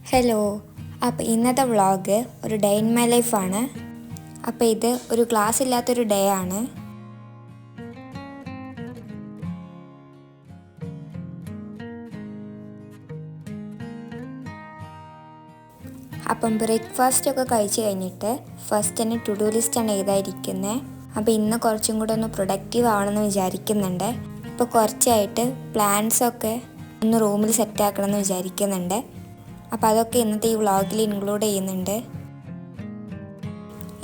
Hello. അപ്പോൾ ഇന്നത്തെ vlog ഒരു ഡേ ഇൻ മൈ ലൈഫാണ്. അപ്പോൾ ഇത് ഒരു ക്ലാസ് ഇല്ലാത്തൊരു ഡേ ആണ്. അപ്പം ബ്രേക്ക്ഫാസ്റ്റ് ഒക്കെ കഴിച്ച് കഴിഞ്ഞിട്ട് ഫസ്റ്റ് തന്നെ ടു ഡു ലിസ്റ്റാണ് എഴുതാതിരിക്കുന്നത്. അപ്പോൾ ഇന്ന് കുറച്ചും കൂടെ ഒന്ന് പ്രൊഡക്റ്റീവ് ആവണമെന്ന് വിചാരിക്കുന്നുണ്ട്. ഇപ്പോൾ കുറച്ചായിട്ട് പ്ലാൻസൊക്കെ ഒന്ന് റൂമിൽ സെറ്റാക്കണമെന്ന് വിചാരിക്കുന്നുണ്ട്. അപ്പോൾ അതൊക്കെ ഇന്നത്തെ ഈ വ്ളോഗിൽ ഇൻക്ലൂഡ് ചെയ്യുന്നുണ്ട്.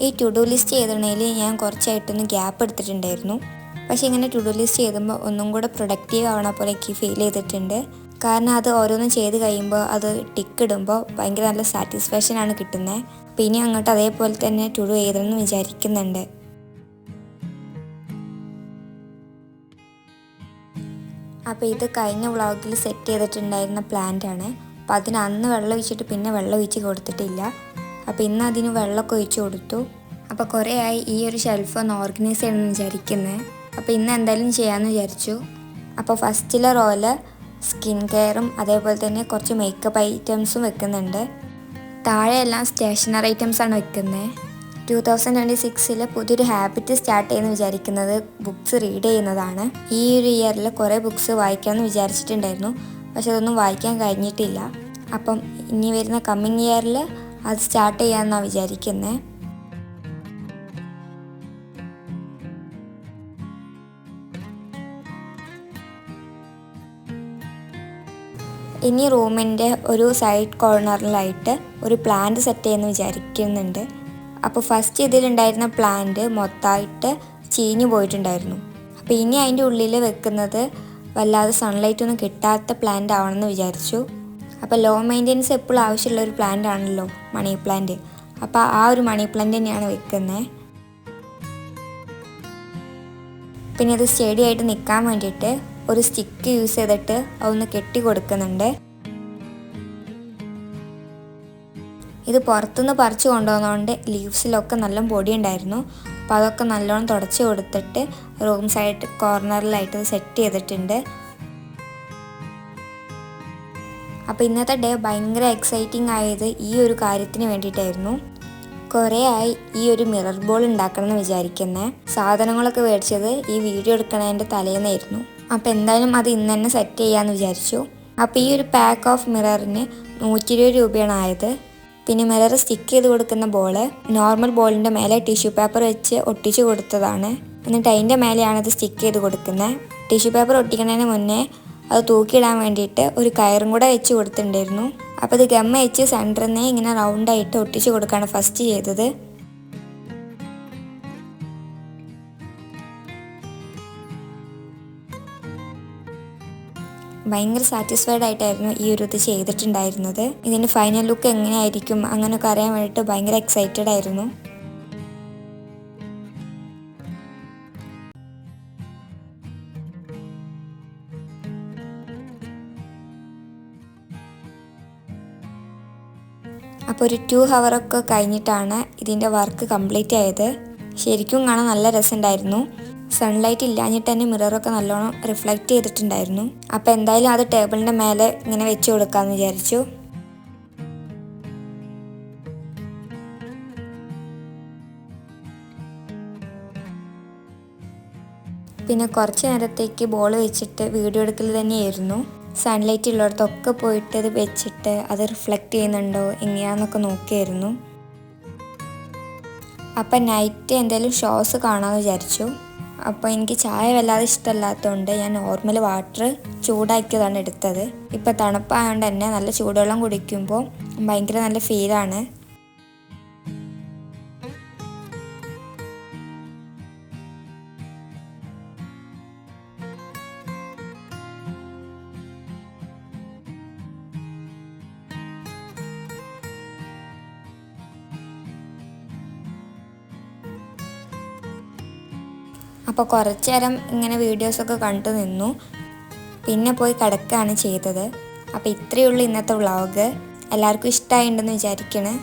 ഈ ടു ഡു ലിസ്റ്റ് ചെയ്തിടണേൽ ഞാൻ കുറച്ചായിട്ടൊന്ന് ഗ്യാപ്പ് എടുത്തിട്ടുണ്ടായിരുന്നു. പക്ഷേ ഇങ്ങനെ ടു ഡു ലിസ്റ്റ് ചെയ്തുമ്പോൾ ഒന്നും കൂടെ പ്രൊഡക്റ്റീവ് ആവണ പോലെ എനിക്ക് ഫീൽ ചെയ്തിട്ടുണ്ട്. കാരണം അത് ഓരോന്നും ചെയ്ത് കഴിയുമ്പോൾ അത് ടിക്ക് ഇടുമ്പോൾ ഭയങ്കര നല്ല സാറ്റിസ്ഫാക്ഷനാണ് കിട്ടുന്നത്. പിന്നെ അങ്ങോട്ട് അതേപോലെ തന്നെ ടു ഡു ചെയ്തെന്ന് വിചാരിക്കുന്നുണ്ട്. അപ്പോൾ ഇത് കഴിഞ്ഞ വ്ളോഗിൽ സെറ്റ് ചെയ്തിട്ടുണ്ടായിരുന്ന പ്ലാന്റാണ്. അപ്പോൾ അതിന് അന്ന് വെള്ളം ഒഴിച്ചിട്ട് പിന്നെ വെള്ളം ഒഴിച്ച് കൊടുത്തിട്ടില്ല. അപ്പോൾ ഇന്ന് അതിന് വെള്ളമൊക്കെ ഒഴിച്ച് കൊടുത്തു. അപ്പോൾ കുറേ ആയി ഈ ഒരു ഷെൽഫ് ഒന്ന് ഓർഗനൈസ് ചെയ്യണമെന്ന് വിചാരിക്കുന്നത്. അപ്പോൾ ഇന്ന് എന്തായാലും ചെയ്യാമെന്ന് വിചാരിച്ചു. അപ്പോൾ ഫസ്റ്റിലെ റോയിൽ സ്കിൻ കെയറും അതേപോലെ തന്നെ കുറച്ച് മേക്കപ്പ് ഐറ്റംസും വെക്കുന്നുണ്ട്. താഴെയെല്ലാം സ്റ്റേഷനറി ഐറ്റംസാണ് വെക്കുന്നത്. 2026 പുതിയൊരു ഹാബിറ്റ് സ്റ്റാർട്ട് ചെയ്യുമെന്ന് വിചാരിക്കുന്നത് ബുക്സ് റീഡ് ചെയ്യുന്നതാണ്. ഈ ഒരു ഇയറിൽ കുറേ ബുക്സ് വായിക്കാമെന്ന് വിചാരിച്ചിട്ടുണ്ടായിരുന്നു. പക്ഷെ അതൊന്നും വായിക്കാൻ കഴിഞ്ഞിട്ടില്ല. അപ്പം ഇനി വരുന്ന കമ്മിങ് ഇയറിൽ അത് സ്റ്റാർട്ട് ചെയ്യാമെന്നാണ് വിചാരിക്കുന്നത്. ഇനി റൂമിൻ്റെ ഒരു സൈഡ് കോർണറിലായിട്ട് ഒരു പ്ലാന്റ് സെറ്റ് ചെയ്യുമെന്ന് വിചാരിക്കുന്നുണ്ട്. അപ്പോൾ ഫസ്റ്റ് ഇതിലുണ്ടായിരുന്ന പ്ലാന്റ് മൊത്തമായിട്ട് ചീഞ്ഞു പോയിട്ടുണ്ടായിരുന്നു. അപ്പോൾ ഇനി അതിൻ്റെ ഉള്ളിൽ വെക്കുന്നത് വല്ലാതെ സൺലൈറ്റ് ഒന്നും കിട്ടാത്ത പ്ലാന്റ് ആവണമെന്ന് വിചാരിച്ചു. അപ്പോൾ ലോ മെയിൻ്റെനൻസ് എപ്പോഴും ആവശ്യമുള്ള ഒരു പ്ലാന്റ് ആണല്ലോ മണി പ്ലാന്റ്. അപ്പോൾ ആ ഒരു മണി പ്ലാന്റ് തന്നെയാണ് വെക്കുന്നത്. പിന്നെ അത് സ്റ്റഡി ആയിട്ട് നിൽക്കാൻ വേണ്ടിയിട്ട് ഒരു സ്റ്റിക്ക് യൂസ് ചെയ്തിട്ട് അതൊന്ന് കെട്ടി കൊടുക്കുന്നുണ്ട്. ഇത് പുറത്തുനിന്ന് പറിച്ചു കൊണ്ടുവന്നതുകൊണ്ട് ലീവ്സിലൊക്കെ നല്ല പൊടി ഉണ്ടായിരുന്നു. അപ്പോൾ അതൊക്കെ നല്ലോണം തുടച്ച് കൊടുത്തിട്ട് റൂം സൈഡ് കോർണറിലായിട്ട് സെറ്റ് ചെയ്തിട്ടുണ്ട്. അപ്പോൾ ഇന്നത്തെ ഡേ ഭയങ്കര എക്സൈറ്റിംഗ് ആയത് ഈ ഒരു കാര്യത്തിന് വേണ്ടിയിട്ടായിരുന്നു. കുറേ ആയി ഈ ഒരു മിറർ ബോൾ ഉണ്ടാക്കണമെന്ന് വിചാരിക്കുന്നത്. സാധനങ്ങളൊക്കെ മേടിച്ചത് ഈ വീഡിയോ എടുക്കണതിൻ്റെ തലേന്നായിരുന്നു. അപ്പോൾ എന്തായാലും അത് ഇന്ന് തന്നെ സെറ്റ് ചെയ്യാമെന്ന് വിചാരിച്ചു. അപ്പോൾ ഈ ഒരു പാക്ക് ഓഫ് മിററിന് 120 രൂപയാണ് ആയത്. പിന്നെ മിറർ സ്റ്റിക്ക് ചെയ്ത് കൊടുക്കുന്ന ബോള് നോർമൽ ബോളിൻ്റെ മേലെ ടിഷ്യൂ പേപ്പർ വെച്ച് ഒട്ടിച്ച് കൊടുത്തതാണ്. എന്നിട്ട് അതിൻ്റെ മേലെയാണ് ഇത് സ്റ്റിക്ക് ചെയ്ത് കൊടുക്കുന്നത്. ടിഷ്യൂ പേപ്പർ ഒട്ടിക്കുന്നതിന് മുന്നേ അത് തൂക്കിയിടാൻ വേണ്ടിയിട്ട് ഒരു കയറും കൂടെ വെച്ച് കൊടുത്തിട്ടുണ്ടായിരുന്നു. അപ്പോൾ ഇത് ഗമ്മ വെച്ച് സെൻറ്ററിൽ നിന്ന് ഇങ്ങനെ റൗണ്ടായിട്ട് ഒട്ടിച്ച് കൊടുക്കുകയാണ് ഫസ്റ്റ് ചെയ്തത്. ഭയങ്കര സാറ്റിസ്ഫൈഡ് ആയിട്ടായിരുന്നു ഈ ഒരു ഇത് ചെയ്തിട്ടുണ്ടായിരുന്നത്. ഇതിൻ്റെ ഫൈനൽ ലുക്ക് എങ്ങനെയായിരിക്കും അങ്ങനെയൊക്കെ അറിയാൻ വേണ്ടിയിട്ട് ഭയങ്കര എക്സൈറ്റഡ് ആയിരുന്നു. അപ്പോൾ ഒരു 2 ഹവറൊക്കെ കഴിഞ്ഞിട്ടാണ് ഇതിൻ്റെ വർക്ക് കംപ്ലീറ്റ് ആയത്. ശരിക്കും കാണാൻ നല്ല രസമുണ്ടായിരുന്നു. സൺലൈറ്റ് ഇല്ലാഞ്ഞിട്ട് തന്നെ മിററൊക്കെ നല്ലോണം റിഫ്ലക്റ്റ് ചെയ്തിട്ടുണ്ടായിരുന്നു. അപ്പോൾ എന്തായാലും അത് ടേബിളിൻ്റെ മേലെ ഇങ്ങനെ വെച്ച് കൊടുക്കാമെന്ന് വിചാരിച്ചു. പിന്നെ കുറച്ച് നേരത്തേക്ക് ബോൾ വെച്ചിട്ട് വീഡിയോ എടുക്കൽ തന്നെയായിരുന്നു. സൺലൈറ്റ് ഉള്ളിടത്തൊക്കെ പോയിട്ട് അത് വെച്ചിട്ട് അത് റിഫ്ലക്റ്റ് ചെയ്യുന്നുണ്ടോ എങ്ങനെയാണെന്നൊക്കെ നോക്കിയായിരുന്നു. അപ്പം നൈറ്റ് എന്തായാലും ഷോസ് കാണാമെന്ന് വിചാരിച്ചു. അപ്പോൾ എനിക്ക് ചായ വല്ലാതെ ഇഷ്ടമല്ലാത്തതുകൊണ്ട് ഞാൻ നോർമൽ വാട്ടർ ചൂടാക്കിയതാണ് എടുത്തത്. ഇപ്പോൾ തണുപ്പായതുകൊണ്ട് തന്നെ നല്ല ചൂടുവെള്ളം കുടിക്കുമ്പോൾ ഭയങ്കര നല്ല ഫീലാണ്. അപ്പോൾ കുറച്ച് നേരം ഇങ്ങനെ വീഡിയോസൊക്കെ കണ്ടു നിന്നു. പിന്നെ പോയി കിടക്കുകയാണ് ചെയ്തത്. അപ്പോൾ ഇത്രയേ ഉള്ളൂ ഇന്നത്തെ വ്ളോഗ്. എല്ലാവർക്കും ഇഷ്ടമായിട്ടുണ്ടെന്ന് വിചാരിക്കണേ.